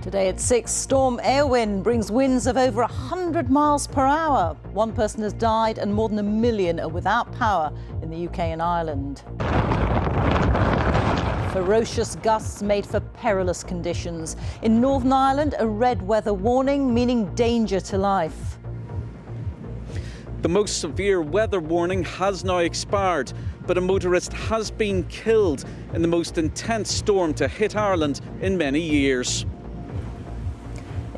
Today at 6, Storm Éowyn brings winds of over 100 miles per hour. One person has died and more than 1 million are without power in the UK and Ireland. Ferocious gusts made for perilous conditions. In Northern Ireland, a red weather warning, meaning danger to life. The most severe weather warning has now expired, but a motorist has been killed in the most intense storm to hit Ireland in many years.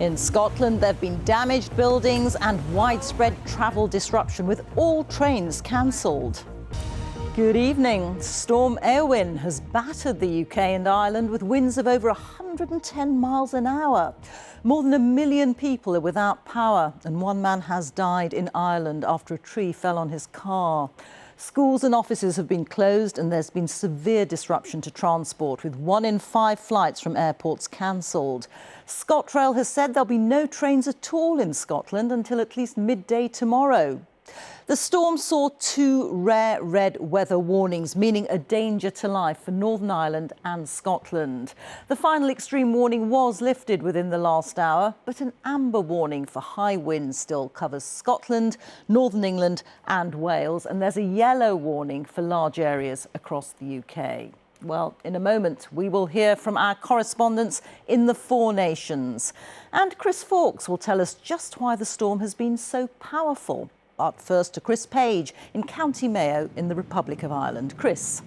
In Scotland, there have been damaged buildings and widespread travel disruption, with all trains cancelled. Good evening. Storm Éowyn has battered the UK and Ireland with winds of over 110 miles an hour. More than 1 million people are without power, and one man has died in Ireland after a tree fell on his car. Schools and offices have been closed, and there's been severe disruption to transport, with 1 in 5 flights from airports cancelled. ScotRail has said there'll be no trains at all in Scotland until at least midday tomorrow. The storm saw 2 rare red weather warnings, meaning a danger to life for Northern Ireland and Scotland. The final extreme warning was lifted within the last hour, but an amber warning for high winds still covers Scotland, Northern England and Wales, and there's a yellow warning for large areas across the UK. Well, in a moment, we will hear from our correspondents in the 4 nations. And Chris Fawkes will tell us just why the storm has been so powerful. But first to Chris Page in County Mayo in the Republic of Ireland. Chris.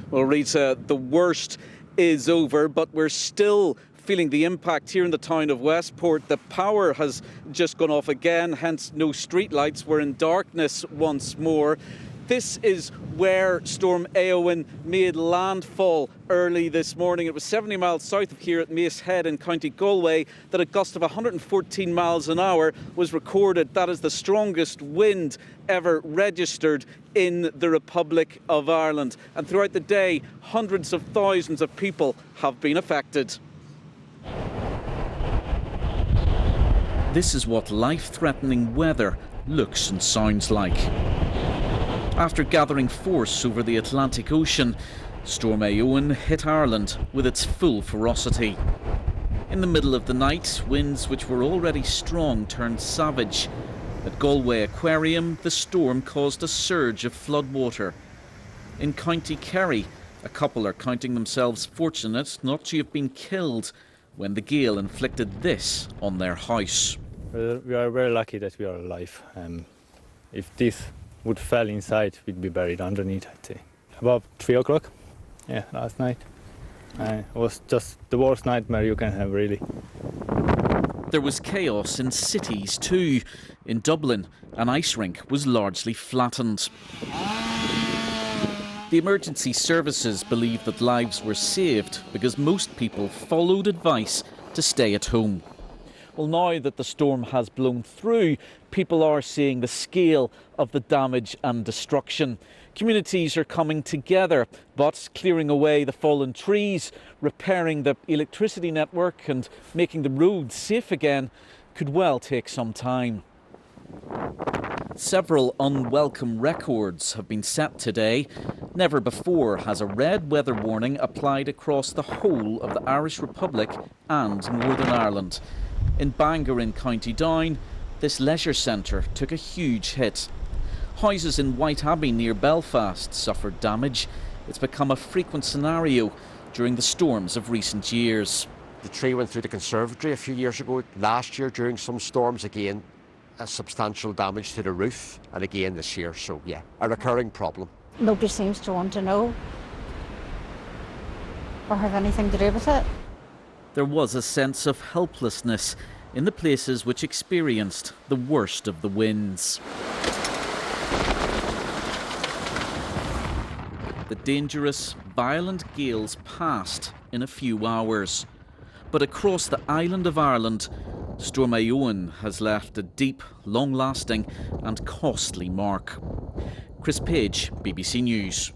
Well, Rita, the worst is over, but we're still feeling the impact here in the town of Westport. The power has just gone off again, hence no street lights. We're in darkness once more. This is where Storm Éowyn made landfall early this morning. It was 70 miles south of here at Mace Head in County Galway that a gust of 114 miles an hour was recorded. That is the strongest wind ever registered in the Republic of Ireland. And throughout the day, hundreds of thousands of people have been affected. This is what life-threatening weather looks and sounds like. After gathering force over the Atlantic Ocean, Storm Éowyn hit Ireland with its full ferocity. In the middle of the night, winds which were already strong turned savage. At Galway Aquarium, the storm caused a surge of floodwater. In County Kerry, a couple are counting themselves fortunate not to have been killed when the gale inflicted this on their house. We are very lucky that we are alive. If this would fall inside, we'd be buried underneath, I'd say. About 3 o'clock, last night. It was just the worst nightmare you can have, really. There was chaos in cities too. In Dublin, an ice rink was largely flattened. The emergency services believe that lives were saved because most people followed advice to stay at home. Well, now that the storm has blown through, people are seeing the scale of the damage and destruction. Communities are coming together, but clearing away the fallen trees, repairing the electricity network and making the roads safe again could well take some time. Several unwelcome records have been set today. Never before has a red weather warning applied across the whole of the Irish Republic and Northern Ireland. In Bangor in County Down, this leisure centre took a huge hit. Houses in White Abbey near Belfast suffered damage. It's become a frequent scenario during the storms of recent years. The tree went through the conservatory a few years ago. Last year during some storms, again, a substantial damage to the roof, and again this year. So yeah, a recurring problem. Nobody seems to want to know or have anything to do with it. There was a sense of helplessness in the places which experienced the worst of the winds. The dangerous, violent gales passed in a few hours. But across the island of Ireland, Storm Éowyn has left a deep, long-lasting and costly mark. Chris Page, BBC News.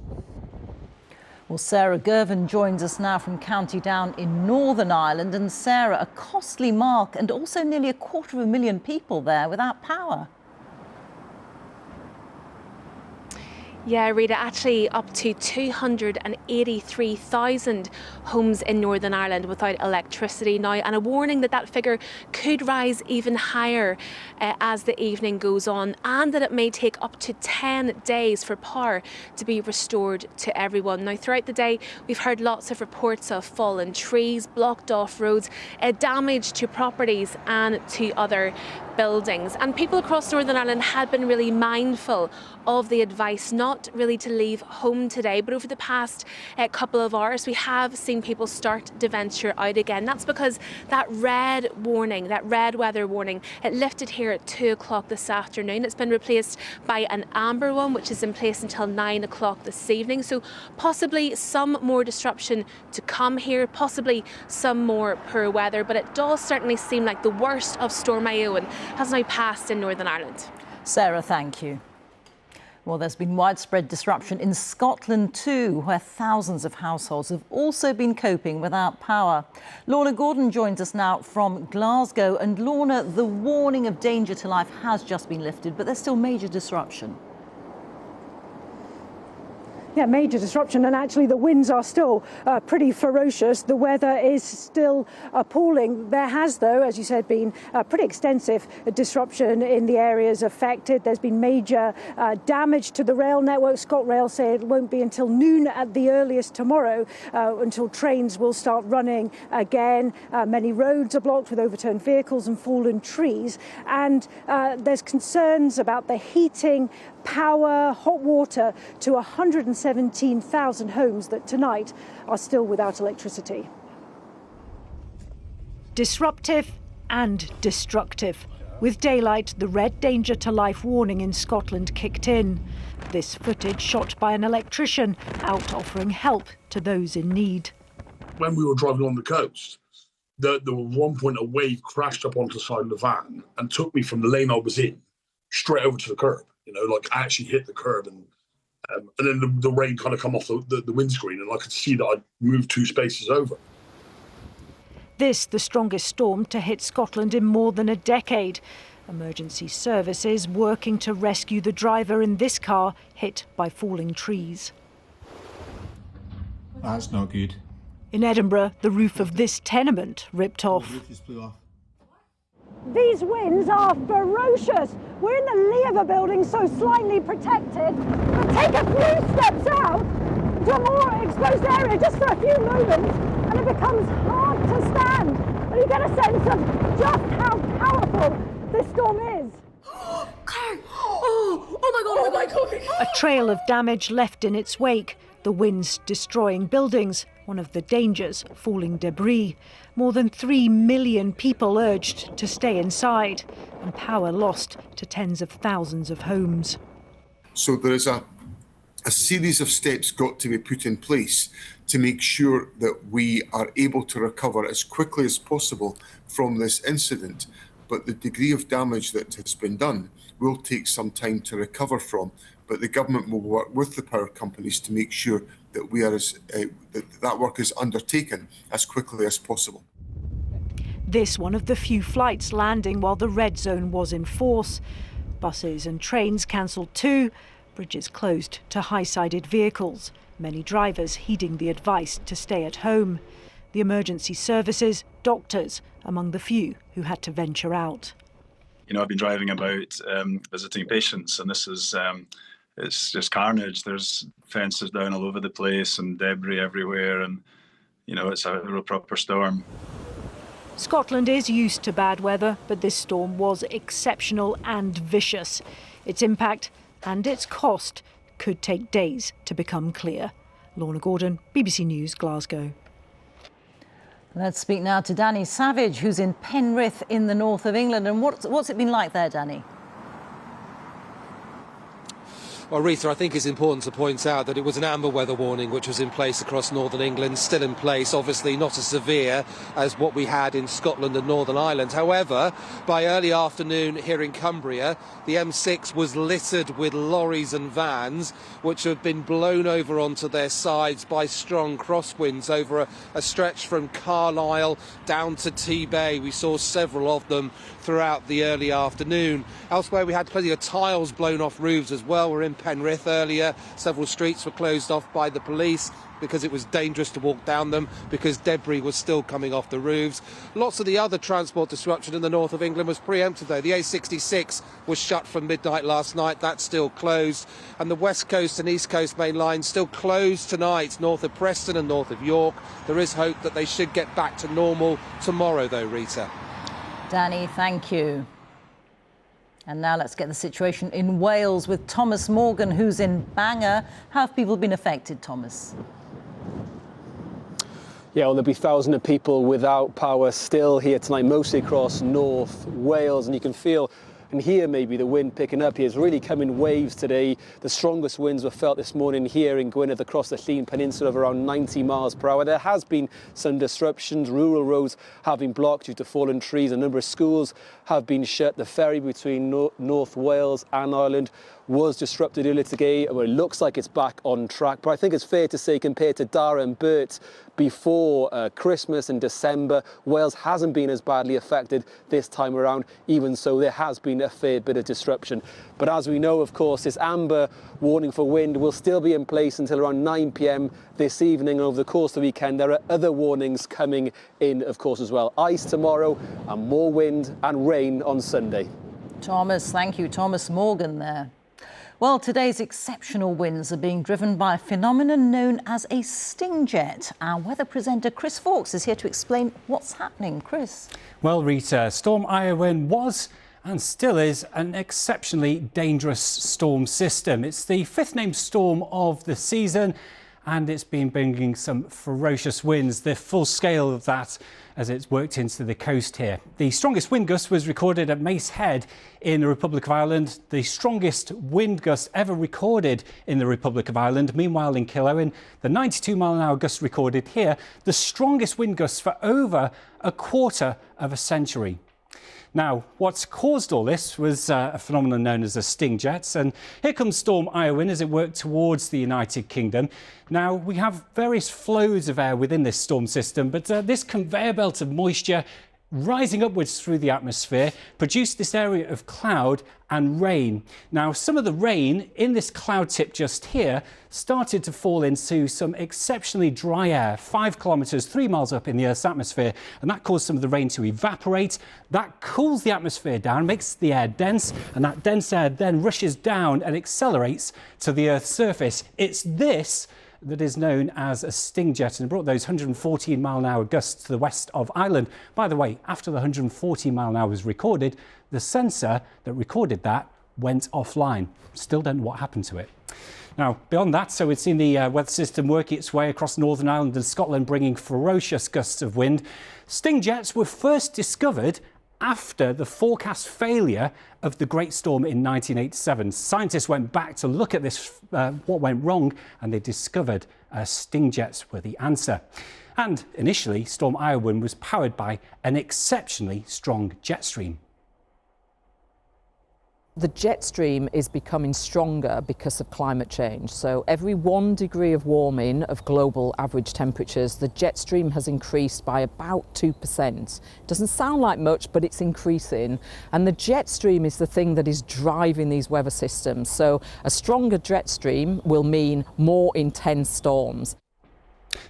Well, Sarah Girvan joins us now from County Down in Northern Ireland. And Sarah, a costly mark and also nearly 250,000 people there without power. Yeah, Rita, actually up to 283,000 homes in Northern Ireland without electricity now, and a warning that that figure could rise even higher as the evening goes on, and that it may take up to 10 days for power to be restored to everyone. Now, throughout the day, we've heard lots of reports of fallen trees, blocked off roads, damage to properties and to other buildings. And people across Northern Ireland had been really mindful of the advice not really to leave home today. But over the past couple of hours, we have seen people start to venture out again. That's because that red warning, that red weather warning, it lifted here at 2 o'clock this afternoon. It's been replaced by an amber one, which is in place until 9 o'clock this evening. So possibly some more disruption to come here, possibly some more poor weather. But it does certainly seem like the worst of Storm Éowyn has now passed in Northern Ireland. Sarah, thank you. Well, there's been widespread disruption in Scotland too, where thousands of households have also been coping without power. Lorna Gordon joins us now from Glasgow. And Lorna, the warning of danger to life has just been lifted, but there's still major disruption. Yeah, major disruption, and actually the winds are still pretty ferocious. The weather is still appalling. There has, though, as you said, been pretty extensive disruption in the areas affected. There's been major damage to the rail network. ScotRail say it won't be until noon at the earliest tomorrow until trains will start running again. Many roads are blocked with overturned vehicles and fallen trees. And there's concerns about the heating, power, hot water to 117,000 homes that tonight are still without electricity. Disruptive and destructive. With daylight, the red danger to life warning in Scotland kicked in. This footage shot by an electrician out offering help to those in need. When we were driving on the coast, there was one point a wave crashed up onto the side of the van and took me from the lane I was in straight over to the curb. You know, like I actually hit the curb, and then the rain kind of come off the windscreen, and I could see that I'd moved 2 spaces over. This, the strongest storm to hit Scotland in more than a decade. Emergency services working to rescue the driver in this car hit by falling trees. That's not good. In Edinburgh, the roof of this tenement ripped off. The roof just blew off. These winds are ferocious. We're in the lee of a building, so slightly protected, but take a few steps out to a more exposed area just for a few moments and it becomes hard to stand. And you get a sense of just how powerful this storm is. Claire! Oh my God. A trail of damage left in its wake. The winds destroying buildings, one of the dangers, falling debris. More than 3 million people urged to stay inside, and power lost to tens of thousands of homes. So there is a series of steps got to be put in place to make sure that we are able to recover as quickly as possible from this incident. But the degree of damage that has been done will take some time to recover from. But the government will work with the power companies to make sure that that work is undertaken as quickly as possible. This one of the few flights landing while the red zone was in force. Buses and trains cancelled too. Bridges closed to high-sided vehicles. Many drivers heeding the advice to stay at home. The emergency services, doctors, among the few who had to venture out. You know, I've been driving about visiting patients, and this is it's just carnage. There's fences down all over the place and debris everywhere, and you know, it's a real proper storm. Scotland is used to bad weather, but this storm was exceptional and vicious. Its impact and its cost could take days to become clear. Lorna Gordon, BBC News, Glasgow. Let's speak now to Danny Savage, who's in Penrith in the north of England. And what's it been like there, Danny? Well, Rita, I think it's important to point out that it was an amber weather warning which was in place across northern England, still in place, obviously not as severe as what we had in Scotland and Northern Ireland. However, by early afternoon here in Cumbria, the M6 was littered with lorries and vans which had been blown over onto their sides by strong crosswinds over a stretch from Carlisle down to T-Bay. We saw several of them throughout the early afternoon. Elsewhere, we had plenty of tiles blown off roofs as well. We're in Penrith earlier. Several streets were closed off by the police because it was dangerous to walk down them, because debris was still coming off the roofs. Lots of the other transport disruption in the north of England was preempted, though. The A66 was shut from midnight last night. That's still closed. And the west coast and east coast main lines still closed tonight, north of Preston and north of York. There is hope that they should get back to normal tomorrow, though, Rita. Danny, thank you. And now let's get the situation in Wales with Thomas Morgan, who's in Bangor. How have people been affected, Thomas? Yeah, well, there'll be thousands of people without power still here tonight, mostly across North Wales, and you can feel and hear maybe the wind picking up here. It's really come in waves today. The strongest winds were felt this morning here in Gwynedd across the Llŷn Peninsula of around 90 miles per hour. There has been some disruptions. Rural roads have been blocked due to fallen trees. A number of schools have been shut. The ferry between North Wales and Ireland was disrupted earlier today. Well, it looks like it's back on track, but I think it's fair to say compared to Dara and Bert before Christmas in December, Wales hasn't been as badly affected this time around. Even so, there has been a fair bit of disruption. But as we know, of course, this amber warning for wind will still be in place until around 9 p.m. this evening. Over the course of the weekend, there are other warnings coming in, of course, as well. Ice tomorrow and more wind and rain on Sunday. Thomas, thank you. Thomas Morgan there. Well, today's exceptional winds are being driven by a phenomenon known as a sting jet. Our weather presenter Chris Fawkes is here to explain what's happening. Chris. Well, Rita, Storm Éowyn was and still is an exceptionally dangerous storm system. It's the fifth named storm of the season, and it's been bringing some ferocious winds, the full scale of that as it's worked into the coast here. The strongest wind gust was recorded at Mace Head in the Republic of Ireland, the strongest wind gust ever recorded in the Republic of Ireland. Meanwhile, in Killowen, the 92-mile-an-hour gust recorded here, the strongest wind gust for over a quarter of a century. Now, what's caused all this was a phenomenon known as the sting jets, and here comes Storm Éowyn as it worked towards the United Kingdom. Now, we have various flows of air within this storm system, but this conveyor belt of moisture rising upwards through the atmosphere produced this area of cloud and rain. Now, some of the rain in this cloud tip just here started to fall into some exceptionally dry air, 5 kilometres, 3 miles up in the Earth's atmosphere, and that caused some of the rain to evaporate. That cools the atmosphere down, makes the air dense, and that dense air then rushes down and accelerates to the Earth's surface. It's this that is known as a sting jet, and it brought those 114-mile-an-hour gusts to the west of Ireland. By the way, after the 114 mile an hour was recorded, the sensor that recorded that went offline. Still don't know what happened to it. Now, beyond that, so we've seen the weather system working its way across Northern Ireland and Scotland, bringing ferocious gusts of wind. Sting jets were first discovered after the forecast failure of the Great Storm in 1987. Scientists went back to look at this, what went wrong, and they discovered sting jets were the answer. And initially, Storm Éowyn was powered by an exceptionally strong jet stream. The jet stream is becoming stronger because of climate change. So every 1 degree of warming of global average temperatures, the jet stream has increased by about 2%. Doesn't sound like much, but it's increasing. And the jet stream is the thing that is driving these weather systems. So a stronger jet stream will mean more intense storms.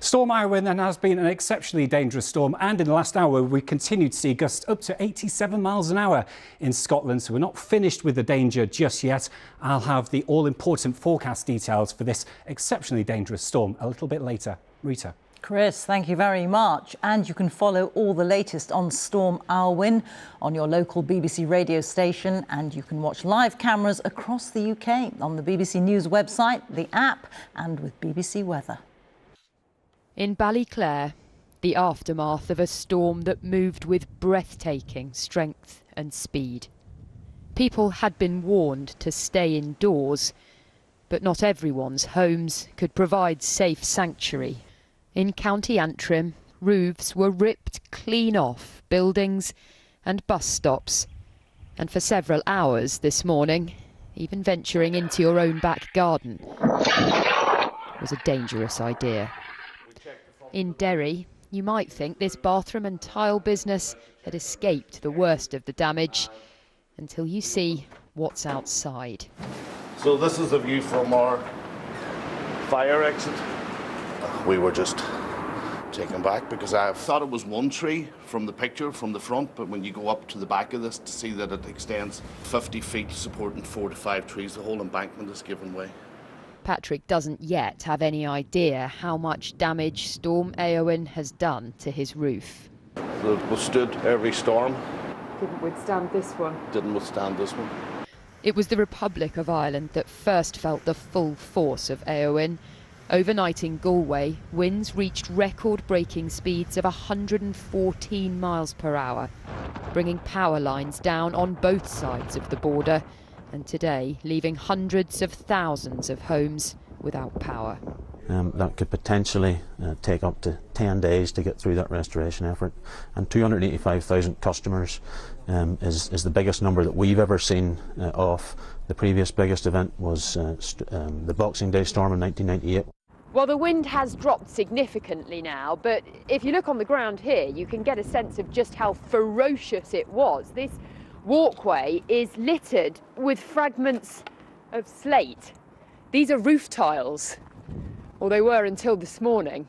Storm Éowyn then has been an exceptionally dangerous storm, and in the last hour we continue to see gusts up to 87 miles an hour in Scotland, so we're not finished with the danger just yet. I'll have the all-important forecast details for this exceptionally dangerous storm a little bit later. Rita. Chris, thank you very much. And you can follow all the latest on Storm Éowyn on your local BBC radio station, and you can watch live cameras across the UK on the BBC News website, the app, and with BBC Weather. In Ballyclare, the aftermath of a storm that moved with breathtaking strength and speed. People had been warned to stay indoors, but not everyone's homes could provide safe sanctuary. In County Antrim, roofs were ripped clean off buildings and bus stops. And for several hours this morning, even venturing into your own back garden was a dangerous idea. In Derry, you might think this bathroom and tile business had escaped the worst of the damage until you see what's outside. So this is the view from our fire exit. We were just taken back because I thought it was one tree from the picture, from the front, but when you go up to the back of this to see that it extends 50 feet supporting 4 to 5 trees, the whole embankment is given way. Patrick doesn't yet have any idea how much damage Storm Éowyn has done to his roof. It withstood every storm. Didn't withstand this one. Didn't withstand this one. It was the Republic of Ireland that first felt the full force of Éowyn. Overnight in Galway, winds reached record-breaking speeds of 114 miles per hour, bringing power lines down on both sides of the border, and today leaving hundreds of thousands of homes without power. That could potentially take up to 10 days to get through that restoration effort, and 285,000 customers is the biggest number that we've ever seen off. The previous biggest event was the Boxing Day storm in 1998. Well, the wind has dropped significantly now, but if you look on the ground here, you can get a sense of just how ferocious it was. This walkway is littered with fragments of slate. These are roof tiles, or they were until this morning.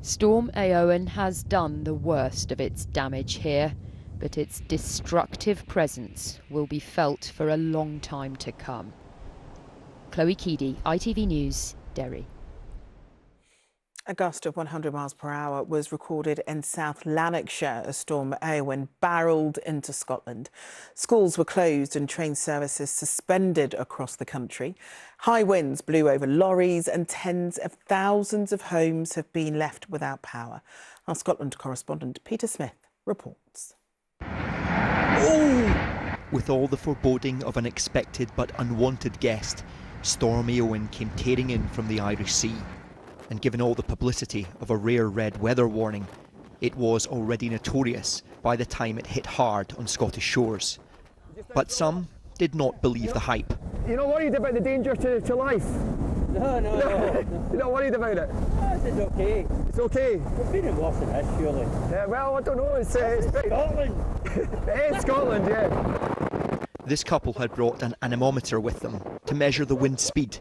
Storm Éowyn has done the worst of its damage here, but its destructive presence will be felt for a long time to come. Chloe Keedy, ITV News, Derry. A gust of 100 miles per hour was recorded in South Lanarkshire as Storm Éowyn barrelled into Scotland. Schools were closed and train services suspended across the country. High winds blew over lorries and tens of thousands of homes have been left without power. Our Scotland correspondent Peter Smith reports. Oh! With all the foreboding of an expected but unwanted guest, Storm Éowyn came tearing in from the Irish Sea. And given all the publicity of a rare red weather warning, it was already notorious by the time it hit hard on Scottish shores. But some did not believe the hype. You're not worried about the danger to life? No. You're not worried about it? It's okay. It's okay? We've been in worse than this, surely. Yeah, well, I don't know. It's Scotland. It is Scotland, yeah. This couple had brought an anemometer with them to measure the wind speed.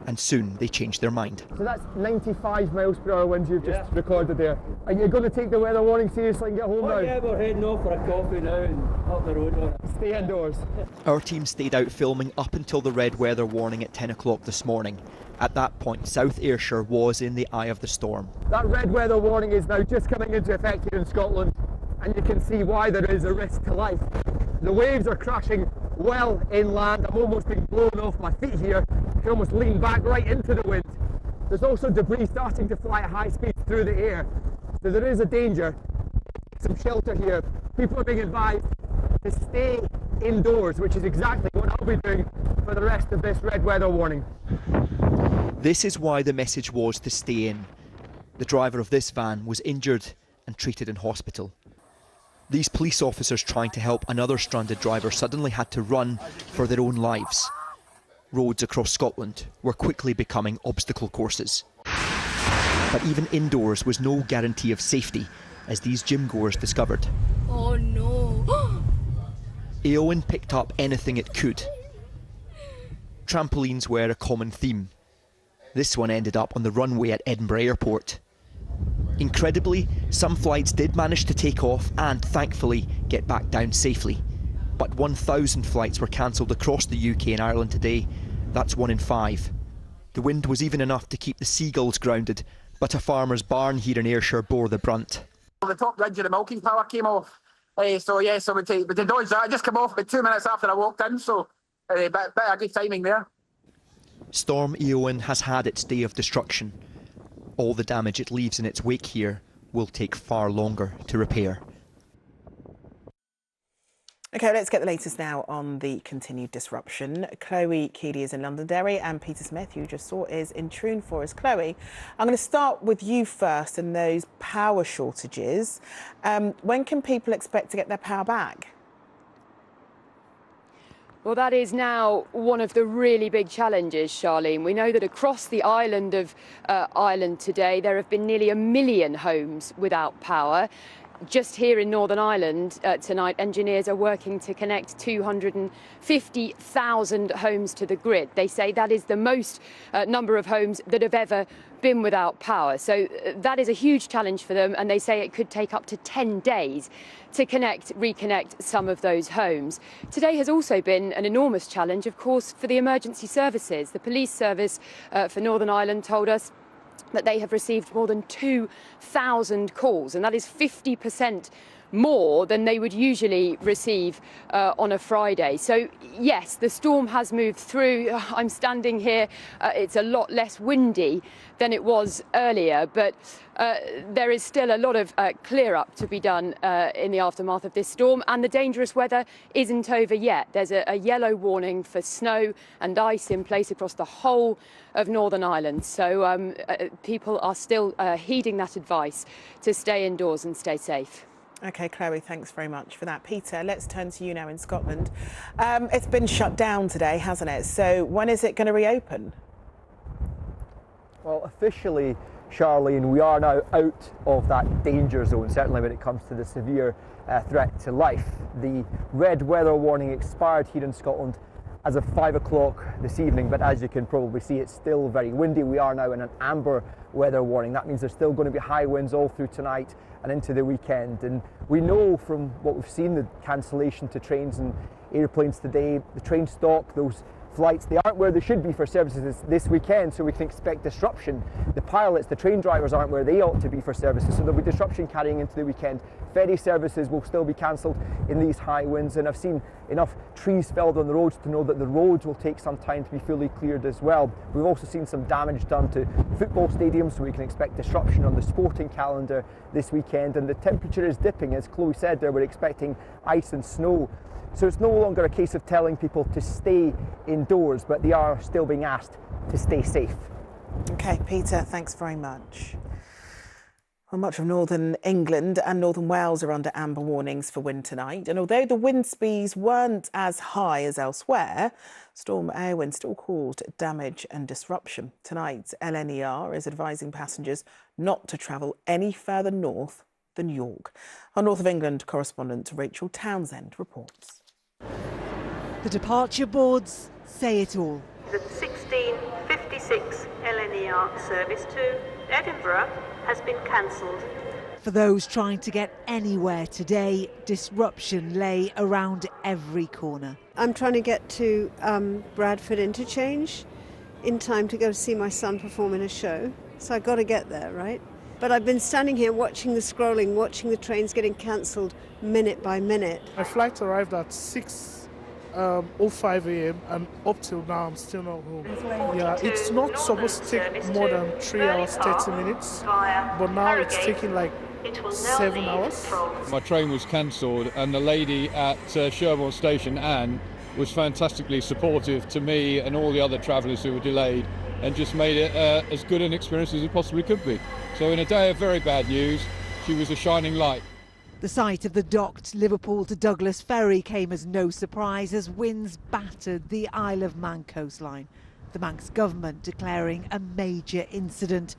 And soon they changed their mind. So that's 95 miles per hour winds you've just recorded there. Are you going to take the weather warning seriously and get home now? Yeah, we're heading off for a coffee now and up the road. Stay indoors. Our team stayed out filming up until the red weather warning at 10 o'clock this morning. At that point, South Ayrshire was in the eye of the storm. That red weather warning is now just coming into effect here in Scotland, and you can see why there is a risk to life. The waves are crashing well inland. I'm almost being blown off my feet here. I can almost lean back right into the wind. There's also debris starting to fly at high speeds through the air. So there is a danger. Some shelter here. People are being advised to stay indoors, which is exactly what I'll be doing for the rest of this red weather warning. This is why the message was to stay in. The driver of this van was injured and treated in hospital. These police officers trying to help another stranded driver suddenly had to run for their own lives. Roads across Scotland were quickly becoming obstacle courses. But even indoors was no guarantee of safety, as these gym goers discovered. Oh no! Éowyn picked up anything it could. Trampolines were a common theme. This one ended up on the runway at Edinburgh Airport. Incredibly, some flights did manage to take off and, thankfully, get back down safely. But 1,000 flights were cancelled across the UK and Ireland today. That's 1 in 5. The wind was even enough to keep the seagulls grounded, but a farmer's barn here in Ayrshire bore the brunt. The top ridge of the milking tower came off. So we dodged that. I just came off about 2 minutes after I walked in, so bit of good timing there. Storm Éowyn has had its day of destruction. All the damage it leaves in its wake here will take far longer to repair. OK, let's get the latest now on the continued disruption. Chloe Keedy is in Londonderry and Peter Smith, who you just saw, is in Troon for us. Chloe, I'm going to start with you first and those power shortages. When can people expect to get their power back? Well, that is now one of the really big challenges, Charlene. We know that across the island of Ireland today, there have been nearly 1 million homes without power. Just here in Northern Ireland tonight, engineers are working to connect 250,000 homes to the grid. They say that is the most number of homes that have ever been without power. So that is a huge challenge for them, and they say it could take up to 10 days to reconnect some of those homes. Today has also been an enormous challenge, of course, for the emergency services. The police service for Northern Ireland told us that they have received more than 2,000 calls, and that is 50% more than they would usually receive on a Friday. So yes, the storm has moved through. I'm standing here, it's a lot less windy than it was earlier, but there is still a lot of clear up to be done in the aftermath of this storm, and the dangerous weather isn't over yet. There's a yellow warning for snow and ice in place across the whole of Northern Ireland, so people are still heeding that advice to stay indoors and stay safe. OK, Chloe, thanks very much for that. Peter, let's turn to you now in Scotland. It's been shut down today, hasn't it? So when is it going to reopen? Well, officially, Charlene, we are now out of that danger zone, certainly when it comes to the severe threat to life. The red weather warning expired here in Scotland as of 5 o'clock this evening, but as you can probably see, it's still very windy. We are now in an amber weather warning. That means there's still going to be high winds all through tonight and into the weekend. And we know from what we've seen, the cancellation to trains and airplanes today, the train stock, those flights, they aren't where they should be for services this weekend, so we can expect disruption. The pilots, the train drivers aren't where they ought to be for services, so there'll be disruption carrying into the weekend. Ferry services will still be cancelled in these high winds, and I've seen enough trees felled on the roads to know that the roads will take some time to be fully cleared as well. We've also seen some damage done to football stadiums, so we can expect disruption on the sporting calendar this weekend, and the temperature is dipping. As Chloe said there, we're expecting ice and snow. So it's no longer a case of telling people to stay indoors, but they are still being asked to stay safe. OK, Peter, thanks very much. Well, much of northern England and northern Wales are under amber warnings for wind tonight. And although the wind speeds weren't as high as elsewhere, Storm Éowyn still caused damage and disruption. Tonight, LNER is advising passengers not to travel any further north than York. Our North of England correspondent Rachel Townsend reports. The departure boards say it all. The 1656 LNER service to Edinburgh has been cancelled. For those trying to get anywhere today, disruption lay around every corner. I'm trying to get to Bradford Interchange in time to go see my son perform in a show, so I've got to get there, right? But I've been standing here watching the scrolling, watching the trains getting cancelled minute by minute. My flight arrived at 6:05 a.m. and up till now I'm still not home. Yeah, it's not supposed to take more than 3 hours 30 minutes, but now it's taking like 7 hours. My train was cancelled and the lady at Sherborne Station, Anne, was fantastically supportive to me and all the other travellers who were delayed and just made it as good an experience as it possibly could be. So in a day of very bad news, she was a shining light. The sight of the docked Liverpool to Douglas ferry came as no surprise as winds battered the Isle of Man coastline. The Manx government declaring a major incident.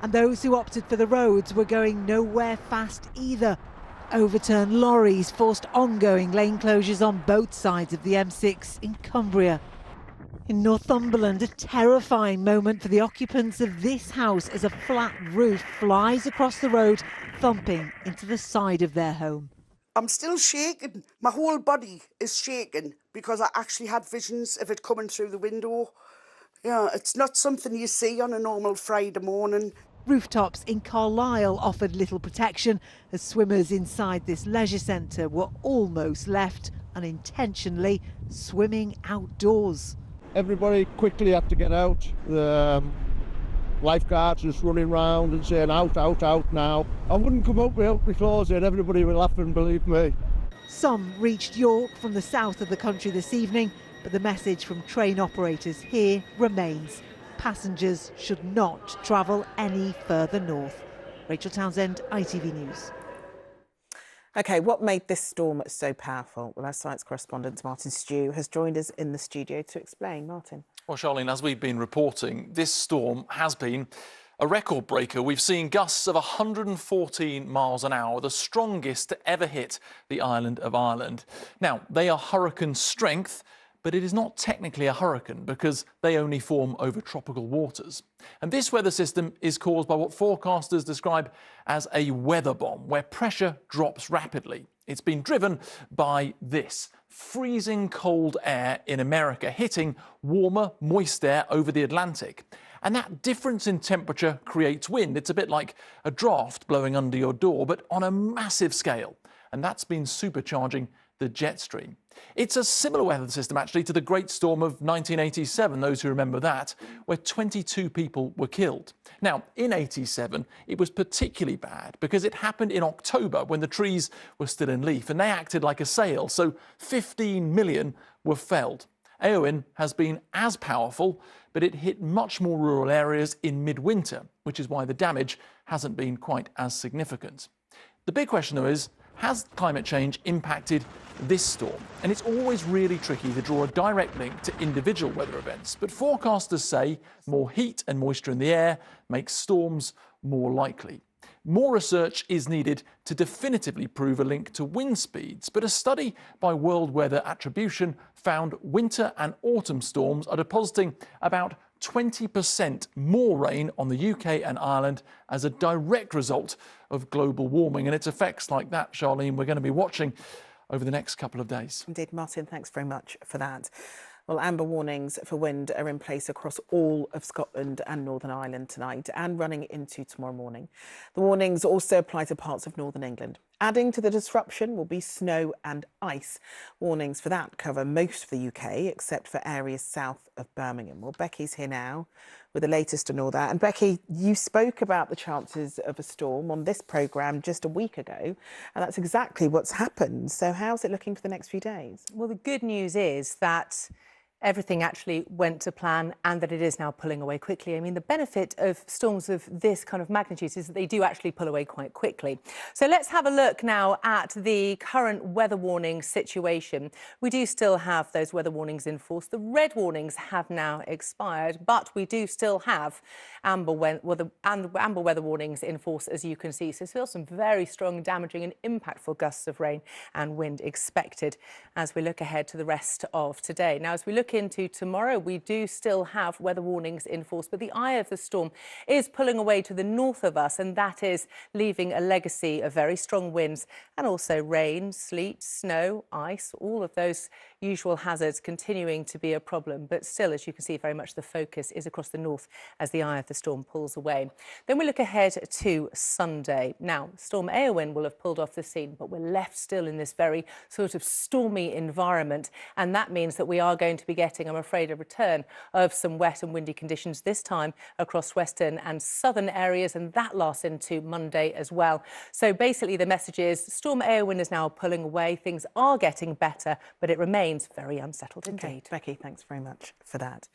And those who opted for the roads were going nowhere fast either. Overturned lorries forced ongoing lane closures on both sides of the M6 in Cumbria. In Northumberland, a terrifying moment for the occupants of this house as a flat roof flies across the road, thumping into the side of their home. I'm still shaking. My whole body is shaking because I actually had visions of it coming through the window. Yeah, it's not something you see on a normal Friday morning. Rooftops in Carlisle offered little protection as swimmers inside this leisure centre were almost left unintentionally swimming outdoors. Everybody quickly had to get out. The lifeguards just running around and saying out, out, out now. I wouldn't come up without my clothes in. Everybody would laugh and believe me. Some reached York from the south of the country this evening, but the message from train operators here remains. Passengers should not travel any further north. Rachel Townsend, ITV News. OK, what made this storm so powerful? Well, our science correspondent Martin Stew has joined us in the studio to explain. Martin. Well, Charlene, as we've been reporting, this storm has been A record breaker. We've seen gusts of 114 miles an hour, the strongest to ever hit the island of Ireland. Now, they are hurricane strength, but it is not technically a hurricane because they only form over tropical waters. And this weather system is caused by what forecasters describe as a weather bomb, where pressure drops rapidly. It's been driven by this freezing cold air in America hitting warmer, moist air over the Atlantic. And that difference in temperature creates wind. It's a bit like a draft blowing under your door, but on a massive scale. And that's been supercharging the jet stream. It's a similar weather system, actually, to the Great Storm of 1987, those who remember that, where 22 people were killed. Now, in 87, it was particularly bad because it happened in October when the trees were still in leaf, and they acted like a sail, so 15 million were felled. Éowyn has been as powerful, but it hit much more rural areas in midwinter, which is why the damage hasn't been quite as significant. The big question, though, is, has climate change impacted this storm? And it's always really tricky to draw a direct link to individual weather events, but forecasters say more heat and moisture in the air makes storms more likely. More research is needed to definitively prove a link to wind speeds, but a study by World Weather Attribution found winter and autumn storms are depositing about 20% more rain on the UK and Ireland as a direct result of global warming. And it's effects like that, Charlene, we're going to be watching over the next couple of days. Indeed, Martin, thanks very much for that. Well, amber warnings for wind are in place across all of Scotland and Northern Ireland tonight and running into tomorrow morning. The warnings also apply to parts of Northern England. Adding to the disruption will be snow and ice. Warnings for that cover most of the UK, except for areas south of Birmingham. Well, Becky's here now with the latest on all that. And Becky, you spoke about the chances of a storm on this programme just a week ago, and that's exactly what's happened. So how's it looking for the next few days? Well, the good news is that everything actually went to plan and that it is now pulling away quickly. I mean, the benefit of storms of this kind of magnitude is that they do actually pull away quite quickly. So let's have a look now at the current weather warning situation. We do still have those weather warnings in force. The red warnings have now expired, but we do still have amber weather warnings in force, as you can see. So still some very strong, damaging and impactful gusts of rain and wind expected as we look ahead to the rest of today. Now, as we look into tomorrow, we do still have weather warnings in force, but the eye of the storm is pulling away to the north of us, and that is leaving a legacy of very strong winds and also rain, sleet, snow, ice, all of those usual hazards continuing to be a problem. But still, as you can see, very much the focus is across the north as the eye of the storm pulls away. Then we look ahead to Sunday. Now, Storm Éowyn will have pulled off the scene, but we're left still in this very sort of stormy environment, and that means that we are going to be getting, I'm afraid, a return of some wet and windy conditions, this time across western and southern areas, and that lasts into Monday as well. So basically the message is Storm Éowyn is now pulling away. Things are getting better, but it remains very unsettled indeed. Okay, Becky, thanks very much for that.